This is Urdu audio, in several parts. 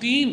3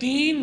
3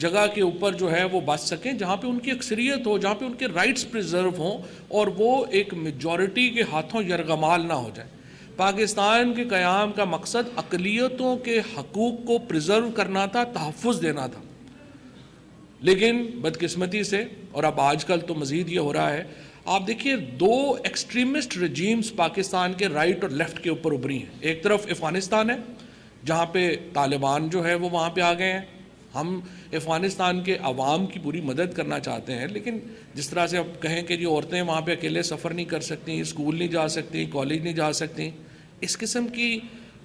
جگہ کے اوپر جو ہے وہ بچ سکیں جہاں پہ ان کی اکثریت ہو, جہاں پہ ان کے رائٹس پریزرو ہوں اور وہ ایک میجورٹی کے ہاتھوں یرغمال نہ ہو جائیں. پاکستان کے قیام کا مقصد اقلیتوں کے حقوق کو پریزرو کرنا تھا, تحفظ دینا تھا. لیکن بدقسمتی سے, اور اب آج کل تو مزید یہ ہو رہا ہے, آپ دیکھیے 2 ایکسٹریمسٹ رجیمز پاکستان کے رائٹ اور لیفٹ کے اوپر ابھری ہیں. ایک طرف افغانستان ہے جہاں پہ طالبان جو ہے وہ وہاں پہ آ گئے ہیں. ہم افغانستان کے عوام کی پوری مدد کرنا چاہتے ہیں, لیکن جس طرح سے اب کہیں کہ جو عورتیں وہاں پہ اکیلے سفر نہیں کر سکتی, اسکول نہیں جا سکتی, کالج نہیں جا سکتی, اس قسم کی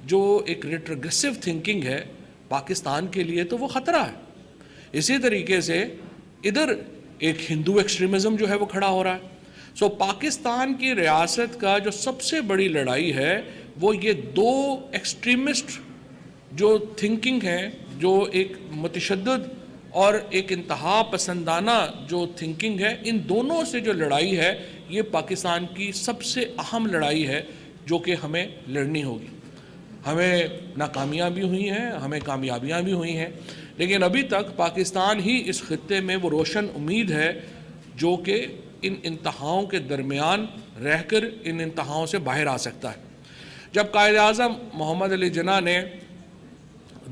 جو ایک ریٹروگریسو تھنکنگ ہے پاکستان کے لیے تو وہ خطرہ ہے. اسی طریقے سے ادھر ایک ہندو ایکسٹریمزم جو ہے وہ کھڑا ہو رہا ہے. سو پاکستان کی ریاست کا جو سب سے بڑی لڑائی ہے وہ یہ 2 ایکسٹریمسٹ جو تھنکنگ ہے, جو ایک متشدد اور ایک انتہا پسندانہ جو تھنکنگ ہے, ان دونوں سے جو لڑائی ہے یہ پاکستان کی سب سے اہم لڑائی ہے جو کہ ہمیں لڑنی ہوگی. ہمیں ناکامیاں بھی ہوئی ہیں, ہمیں کامیابیاں بھی ہوئی ہیں, لیکن ابھی تک پاکستان ہی اس خطے میں وہ روشن امید ہے جو کہ ان انتہاؤں کے درمیان رہ کر ان انتہاؤں سے باہر آ سکتا ہے. جب قائد اعظم محمد علی جناح نے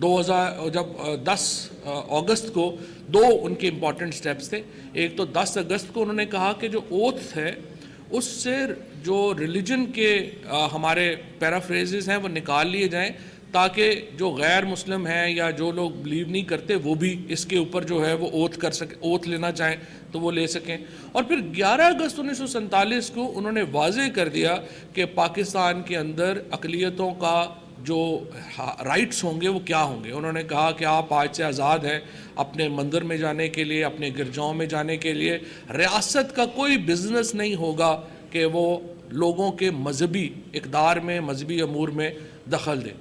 10 اگست کو 2 ان کے امپورٹنٹ سٹیپس تھے. ایک تو 10 اگست کو انہوں نے کہا کہ جو اوتھ ہے اس سے جو ریلیجن کے ہمارے پیرافریزز ہیں وہ نکال لیے جائیں تاکہ جو غیر مسلم ہیں یا جو لوگ بلیو نہیں کرتے وہ بھی اس کے اوپر جو ہے وہ اوتھ کر سکیں, اوتھ لینا چاہیں تو وہ لے سکیں. اور پھر 11 اگست 1947 کو انہوں نے واضح کر دیا کہ پاکستان کے اندر اقلیتوں کا جو رائٹس ہوں گے وہ کیا ہوں گے. انہوں نے کہا کہ آپ آج سے آزاد ہیں اپنے مندر میں جانے کے لیے, اپنے گرجاؤں میں جانے کے لیے. ریاست کا کوئی بزنس نہیں ہوگا کہ وہ لوگوں کے مذہبی اقدار میں, مذہبی امور میں دخل دے.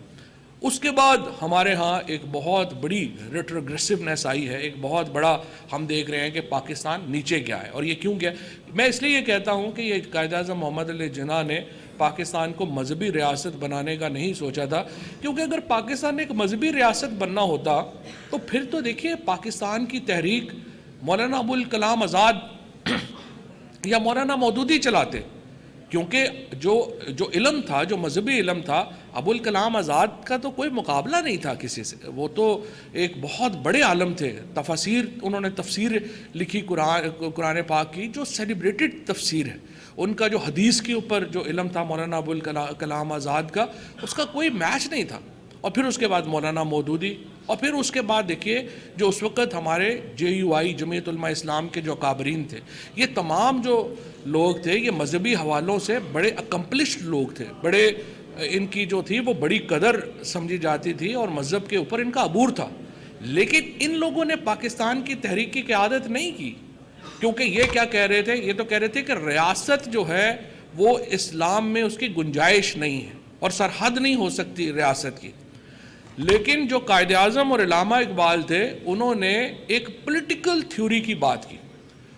اس کے بعد ہمارے ہاں ایک بہت بڑی ریٹروگریسونیس آئی ہے, ایک بہت بڑا ہم دیکھ رہے ہیں کہ پاکستان نیچے گیا ہے. اور یہ کیوں گیا؟ میں اس لیے یہ کہتا ہوں کہ یہ قائد اعظم محمد علی جناح نے پاکستان کو مذہبی ریاست بنانے کا نہیں سوچا تھا, کیونکہ اگر پاکستان ایک مذہبی ریاست بننا ہوتا تو پھر تو دیکھیے پاکستان کی تحریک مولانا ابوالکلام آزاد یا مولانا مودودی چلاتے, کیونکہ جو علم تھا, جو مذہبی علم تھا, ابوالکلام آزاد کا تو کوئی مقابلہ نہیں تھا کسی سے. وہ تو ایک بہت بڑے عالم تھے. تفاسیر, انہوں نے تفسیر لکھی قرآن پاک کی جو سیلیبریٹڈ تفسیر ہے. ان کا جو حدیث کے اوپر جو علم تھا مولانا ابوالکلام آزاد کا, اس کا کوئی میچ نہیں تھا. اور پھر اس کے بعد مولانا مودودی, اور پھر اس کے بعد دیکھیے جو اس وقت ہمارے JUI جمعیت علماء اسلام کے جو اکابرین تھے, یہ تمام جو لوگ تھے یہ مذہبی حوالوں سے بڑے اکمپلشڈ لوگ تھے, بڑے ان کی جو تھی وہ بڑی قدر سمجھی جاتی تھی اور مذہب کے اوپر ان کا عبور تھا. لیکن ان لوگوں نے پاکستان کی تحریک کی قیادت نہیں کی, کیونکہ یہ کیا کہہ رہے تھے, یہ تو کہہ رہے تھے کہ ریاست جو ہے وہ اسلام میں اس کی گنجائش نہیں ہے اور سرحد نہیں ہو سکتی ریاست کی. لیکن جو قائد اعظم اور علامہ اقبال تھے انہوں نے ایک پولیٹیکل تھیوری کی بات کی,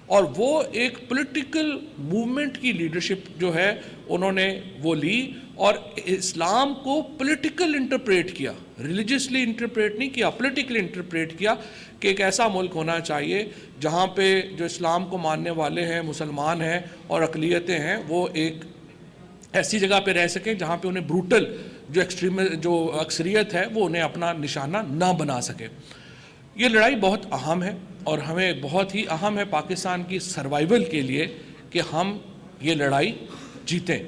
اور وہ ایک پولیٹیکل موومنٹ کی لیڈرشپ جو ہے انہوں نے وہ لی, اور اسلام کو پولیٹیکل انٹرپریٹ کیا, ریلیجسلی انٹرپریٹ نہیں کیا, پولیٹیکل انٹرپریٹ کیا کہ ایک ایسا ملک ہونا چاہیے جہاں پہ جو اسلام کو ماننے والے ہیں, مسلمان ہیں اور اقلیتیں ہیں, وہ ایک ایسی جگہ پہ رہ سکیں جہاں پہ انہیں بروٹل جو اکثریت ہے وہ انہیں اپنا نشانہ نہ بنا سکے. یہ لڑائی بہت اہم ہے اور ہمیں بہت ہی اہم ہے پاکستان کی سروائیول کے لیے کہ ہم یہ لڑائی جیتیں,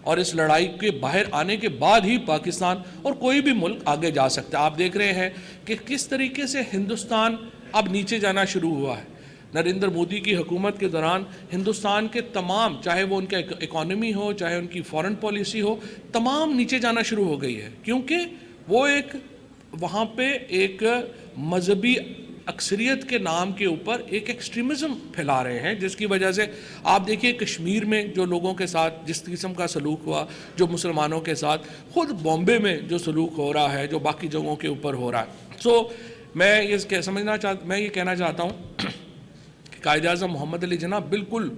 اور اس لڑائی کے باہر آنے کے بعد ہی پاکستان اور کوئی بھی ملک آگے جا سکتا ہے. آپ دیکھ رہے ہیں کہ کس طریقے سے ہندوستان اب نیچے جانا شروع ہوا ہے. نریندر مودی کی حکومت کے دوران ہندوستان کے تمام, چاہے وہ ان کا اکانومی ہو, چاہے ان کی فورن پالیسی ہو, تمام نیچے جانا شروع ہو گئی ہے, کیونکہ وہ ایک وہاں پہ ایک مذہبی اکثریت کے نام کے اوپر ایک ایکسٹریمزم پھیلا رہے ہیں, جس کی وجہ سے آپ دیکھیے کشمیر میں جو لوگوں کے ساتھ جس قسم کا سلوک ہوا, جو مسلمانوں کے ساتھ, خود بامبے میں جو سلوک ہو رہا ہے, جو باقی جگہوں کے اوپر ہو رہا ہے. سو میں یہ کہنا چاہتا ہوں کہ قائد اعظم محمد علی جناح بالکل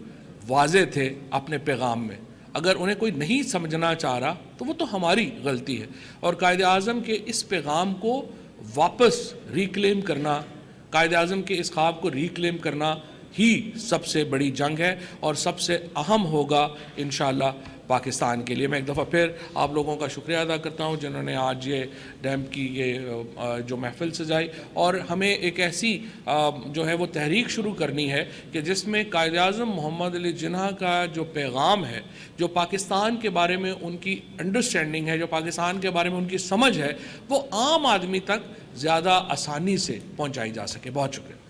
واضح تھے اپنے پیغام میں. اگر انہیں کوئی نہیں سمجھنا چاہ رہا تو وہ تو ہماری غلطی ہے, اور قائد اعظم کے اس پیغام کو واپس ریکلیم کرنا قائد اعظم کے اس خواب کو ریکلیم کرنا ہی سب سے بڑی جنگ ہے اور سب سے اہم ہوگا انشاءاللہ پاکستان کے لیے. میں ایک دفعہ پھر آپ لوگوں کا شکریہ ادا کرتا ہوں جنہوں نے آج یہ ڈیم کی یہ جو محفل سجائی, اور ہمیں ایک ایسی جو ہے وہ تحریک شروع کرنی ہے کہ جس میں قائد اعظم محمد علی جناح کا جو پیغام ہے, جو پاکستان کے بارے میں ان کی انڈرسٹینڈنگ ہے, جو پاکستان کے بارے میں ان کی سمجھ ہے, وہ عام آدمی تک زیادہ آسانی سے پہنچائی جا سکے. بہت شکریہ.